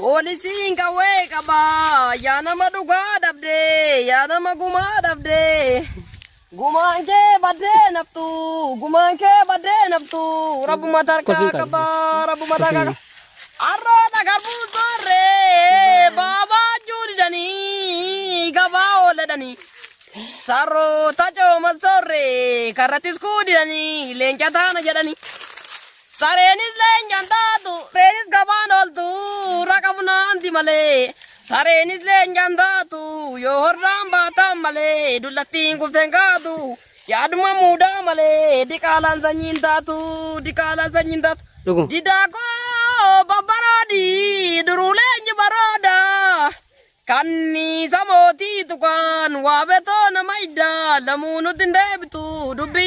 Polisiin kawwee qaba yaa nama dhugaa dhabde yaa nama gumaa dhabde gumaan kee baddee naftu gumaan kee baddee naftu rabbuma tarkaa qaba rabbuma tarkaa qaba arroota garbuu soorree baabaa juudidanii gabaa ooledanii sarroota cooma soorree karrattis kuudidanii leenca taana jedhanii sareenis leencan taatu reenis gabaan ooltu raqabnaanti malee sareenis leencan taatu yoo horraan baataan malee dullattiin kufteen kaatu yaaduma muudaa malee diqaalaan sanyiin taatu diqaalaan sanyiin taatu didaakoo babbaroodi duruu leenji barooda kanniisa mootii tukaan waa betoo nama iddaa lamuu nutti hin deebitu dubbii.